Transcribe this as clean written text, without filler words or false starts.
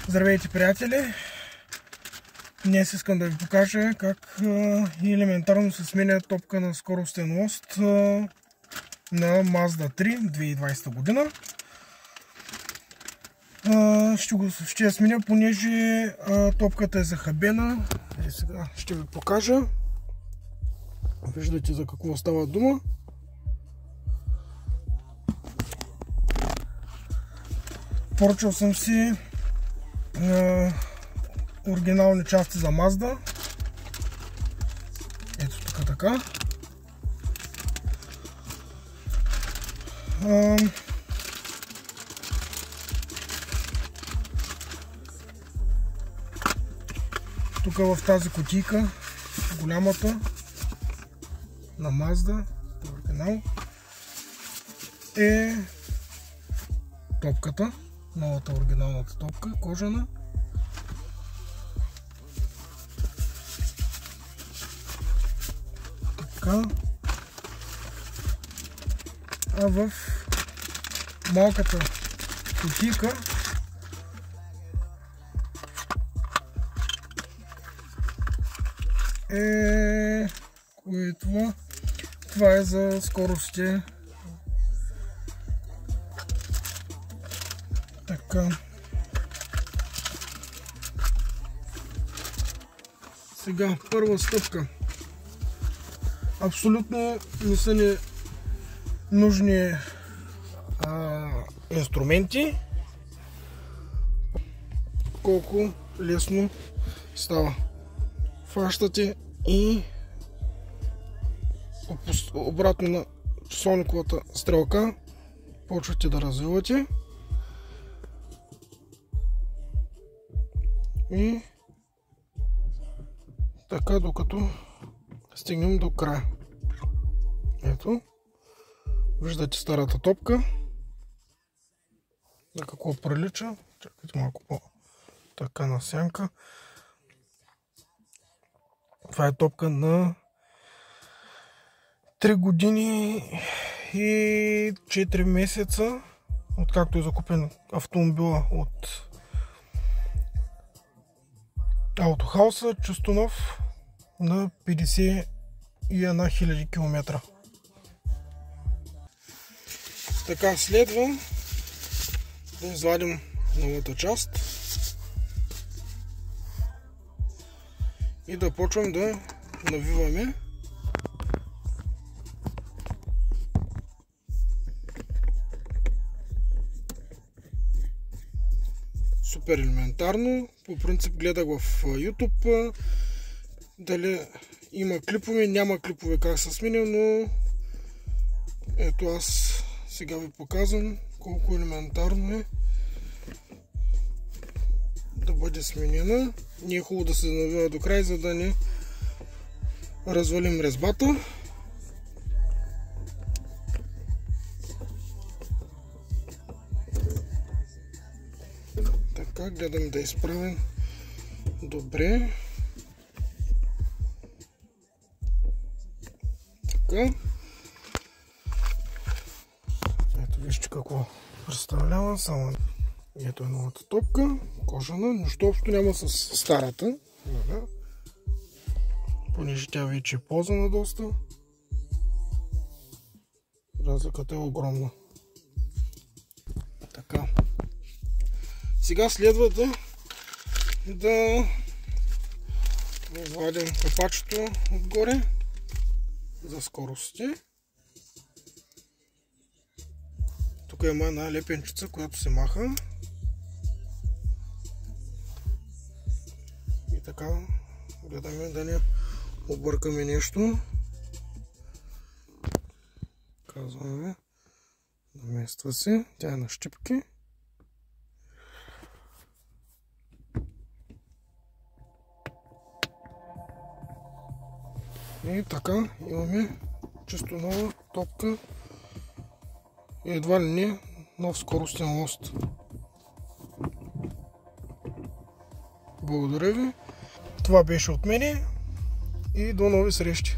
Здравейте, приятели! Днес искам да ви покажа как елементарно се сменя топка на скоростен лост на Mazda 3 2020 година. Ще я сменя, понеже топката е захабена. И сега ще ви покажа. Виждате за какво става дума. Поръчал съм си оригинални части за Mazda. Ето тук така. Тук в тази кутийка, голямата на Mazda, оригинал, е топката, новата оригиналната топка, кожана. Така. А в малката кутийка това е за скоростите. Така. Сега първа стъпка. Абсолютно не са ни нужни инструменти. Колко лесно става. Фащате и обратно на часовниковата стрелка почвате да развивате и така докато стигнем до края. Ето, виждате старата топка на какво прилича. Чакайте малко по-така на сянка. Това е топка на 3 години и 4 месеца, откакто е закупен автомобила от Автохауса, чисто нов, на 51 000 км. Така, следва да извадим новата част и да почвам да навиваме. Супер елементарно. По принцип гледах в YouTube дали има клипове, няма клипове как се сменя, но ето аз сега ви показвам колко елементарно е да бъде сменена. Не е хубаво да се навива до край, за да не развалим резбата. Така, гледам да изправим добре. Така. Ето вижте какво представлява. Само ето е новата топка, кожана, нищо общо няма с старата. Понеже тя вече е ползвана доста. Разликата е огромна. Така. Сега следва да извадим капачето отгоре за скоростите. Тук има една лепенчица, която се маха. И така гледаме да не объркаме нещо. Казваме, намества се, тя е на щипки. И така имаме чисто нова топка и едва ли не нов скоростен лост. Благодаря ви. Това беше от мене и до нови срещи.